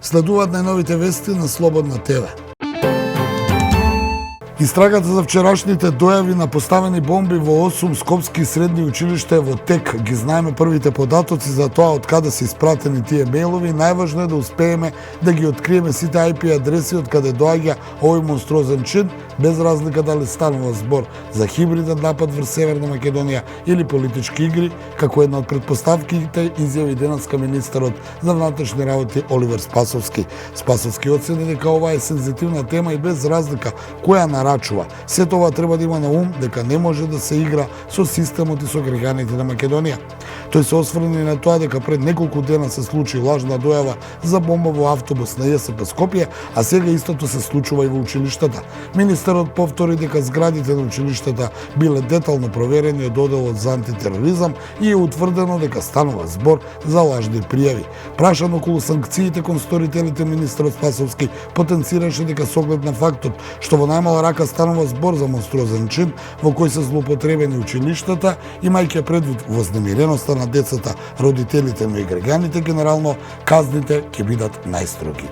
Следуваат најновите вести на Слободна ТВ. Истрагата за вчерашните дојави на поставени бомби во 8 скопски средни училишта во тек. Ги знаеме првите податоци за тоа од каде се испратени тие мејлови. Најважно е да успееме да ги откриеме сите IP адреси од каде доаѓа овој монструозен чин, без разлика дали станува збор за хибриден напад врз Северна Македонија или политички игри, како една од предпоставките изјави денеска министерот за внатрешни работи Оливер Спасовски. Спасовски оцени дека ова е сензитивна тема и без разлика која нарачува. Сето ова треба да има на ум дека не може да се игра со системот и со граѓаните на Македонија. Тој се осврна на тоа дека пред неколку дена се случи лажна дојава за бомба во автобус на ЈСП Скопје, а сега истото се случува и во училиштата. Министерот повтори дека зградите на училиштата биле детално проверени од Оделот за антитероризам и е утврдено дека станува збор за лажни пријави. Прашан околу санкциите кон сторителите, министерот Спасовски потенцираше дека со оглед на фактот што во најмала рака станува збор за монструозен чин во кој се злоупотребени училиштата, имајќи предвид вознемиреноста на децата, родителите, но и граѓаните, генерално казните ќе бидат најстроги.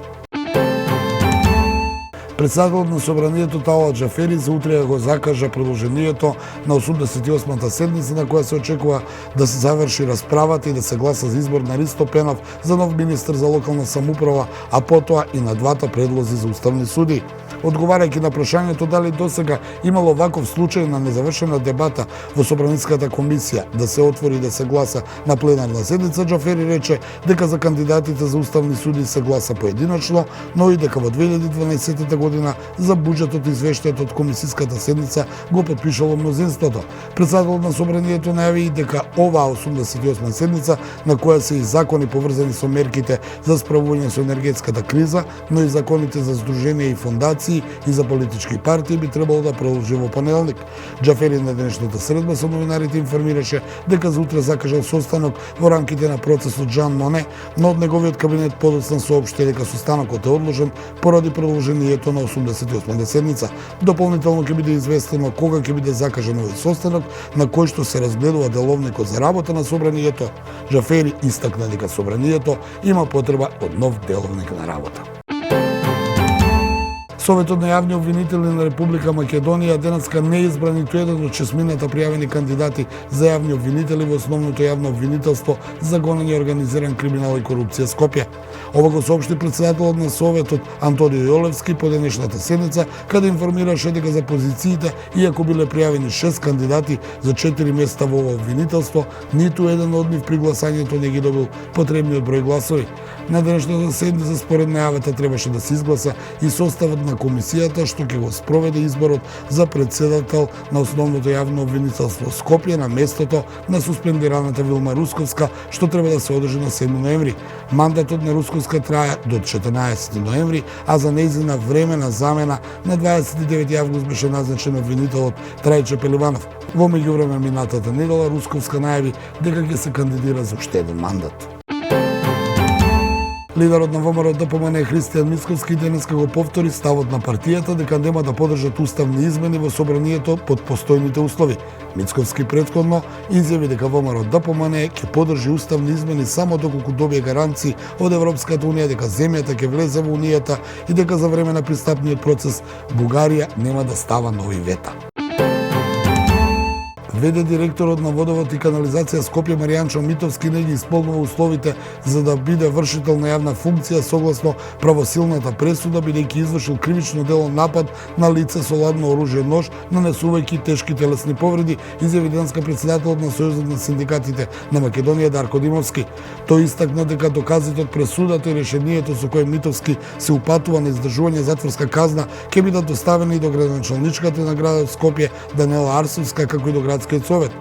Председателот на Собранието Талат Джафери за утре го закажа продолжението на 88-та седница на која се очекува да се заврши расправата и да се гласа за избор на Ристо Пенов за нов министер за локална самоуправа, а потоа и на двата предлози за уставни суди. Одговарајќи на прашањето дали досега имало ваков случај на незавршена дебата во Собраниската комисија да се отвори и да се гласа на пленарна седница, Джафери рече дека за кандидатите за уставни суди се гласа поединечно, но и дека во 2012 година за буџетот и извештајот од комисиската седница го потпишало мнозинството. Председателот на Собранието најави и дека оваа 88 седница, на која се и закони поврзани со мерките за справување со енергетската криза, но и законите за здруженија и фондации и за политички партии би требало да продолжи во понеделник. Джафери на денешната средба со новинарите информираше дека за утре закажал состанок во рамките на процесот Жан Моне, но од неговиот кабинет подоцна соопшти дека состанокот е одложен поради продолжението на 88-та седница. Дополнително ќе биде известено кога ќе биде закажан овој состанок, на кој што се разгледува деловникот за работа на Собранието. Джафери истакна дека Собранието има потреба од нов деловник на работа. Советот на јавни обвинители на Република Македонија денеска не избра ниту еден од 6 пријавени кандидати за јавни обвинители во основното јавно обвинителство за гонење организиран криминал и корупција Скопје. Ова го соопшти председателот на Советот Антонио Јолевски по денешната седница, каде информираше дека за позициите, иако биле пријавени 6 кандидати за 4 места во ова обвинителство, ниту еден од нив при гласањето не ги добил потребниот број гласови. На денешната седница според најавата требаше да се изгласа и составот на комисијата што ќе го спроведе изборот за председател на основното јавно обвинителство Скопје на местото на суспендираната Вилма Русковска, што треба да се одржи на 7 ноември. Мандатот на Русковска трае до 14 ноември, а за нејзина времена замена на 29 август беше назначен обвинителот Трајче Пеливанов. Во меѓувреме минатата недела Русковска најави дека ќе се кандидира за уште еден мандат. Лидерот на ВМРО ДПМН Христијан Мицковски денеска го повтори ставот на партијата дека нема да подржат уставни измени во Собранието под постојните услови. Мицковски претходно изјави дека ВМРО ДПМН ќе подржи уставни измени само доколку добие гаранции од Европската унија дека земјата ќе влезе во унијата и дека за време на пристапниот процес Бугарија нема да става нови вета. ВД директорот на Водовод и канализација Скопје Маријанчо Митовски не ги исполнува условите за да биде вршител на јавна функција согласно правосилната пресуда, бидејќи извршил кривично дело напад на лице со ладно оружје нож, нанесувајќи тешки телесни повреди, изјави денеска председателот на Сојузот на синдикатите на Македонија Дарко Димовски. Тој истакна дека доказите од пресудата и решението со кое Митовски се упатува на издржување затворска казна ќе бидат доставени и до градоначалничката на градот Скопје Данела Арсовска, како и до градскиот совет.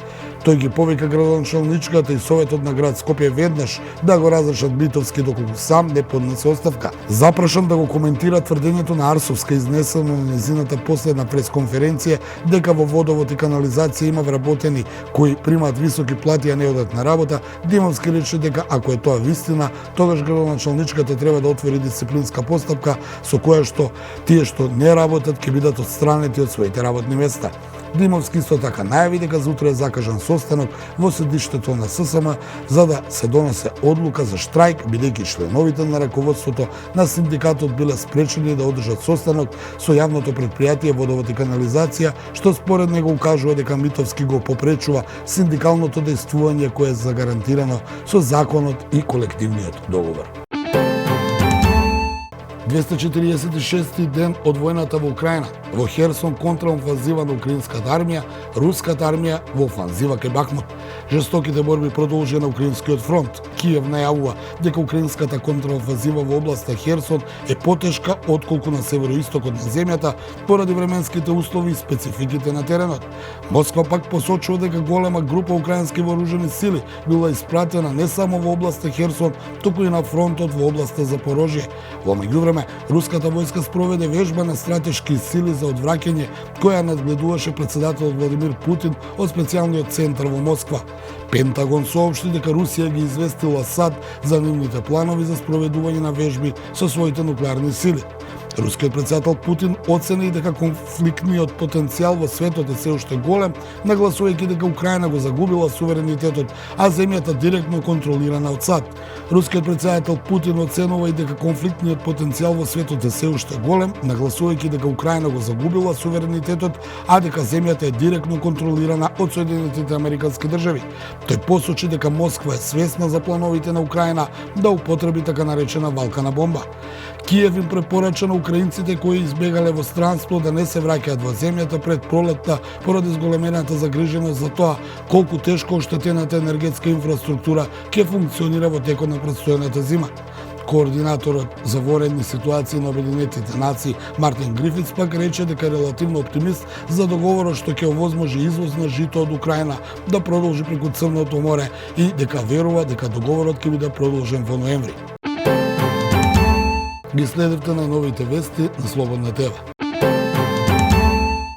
Тој ги повика градоначалничката и советот на град Скопје веднаш да го разрешат Митовски доколку сам не поднесе оставка. Запрашан да го коментира тврдењето на Арсовска изнесено на незината последна пресконференција дека во водовод и канализација има вработени кои примаат високи плати, а не одат на работа, Димовски рече дека ако е тоа вистина, тогаш градоначалничката треба да отвори дисциплинска постапка со која што тие што не работат ќе бидат отстранети од своите работни места. Димовски исто така најави дека за утре е закажан состанок во седиштето на ССМ за да се донесе одлука за штрајк, бидејќи членовите на раководството на синдикатот биле спречени да одржат состанок со јавното предпријатие Водовод и канализација, што според него укажува дека Митовски го попречува синдикалното дејствување кое е загарантирано со законот и колективниот договор. 246 ден од војната во Украина. Во Херсон контраофанзива на украинската армија, руската армија во офанзива кај Бахмут. Жестоките борби продолжија на украинскиот фронт. Киев најавува дека украинската контраофанзива во областа Херсон е потешка отколку на североистокот на земјата поради временските услови и спецификите на теренот. Москва пак посочува дека голема група украински вооружени сили била испратена не само во областа Херсон, туку и на фронтот во областа Запорожје. Во меѓувреме, руската војска спроведе вежба на стратешки сили за одвраќање, која надгледуваше председателот Владимир Путин од специјалниот центар во Москва. Пентагон соопшти дека Русија ги известила САД за нивните планови за спроведување на вежби со своите нуклеарни сили. Рускиот председател Путин оцени дека конфликтниот потенцијал во светот е се уште голем, нагласувајќи дека Украина го загубила суверенитетот, а земјата директно контролирана од САД. Рускиот председател Путин оценува и дека конфликтниот потенцијал во светот е се уште голем, нагласувајќи дека Украина го загубила суверенитетот, а дека земјата е директно контролирана од Соединетите Американски држави. Тој посочи дека Москва е свесна за плановите на Украина да употреби така наречена валкана бомба. Киев им препорача на украинците кои избегале во странство да не се враќаат во земјата пред пролетта поради зголемената загриженост за тоа колку тешко оштетената енергетска инфраструктура ќе функционира во текот на претстојната зима. Координаторот за военни ситуации на Обединетите нации Мартин Грифитс пак рече дека е релативно оптимист за договорот што ќе овозможи извоз на жито од Украина да продолжи преку Црното море и дека верува дека договорот ќе биде продолжен во ноември. Ги следевте најновите вести на Слободна ТВ.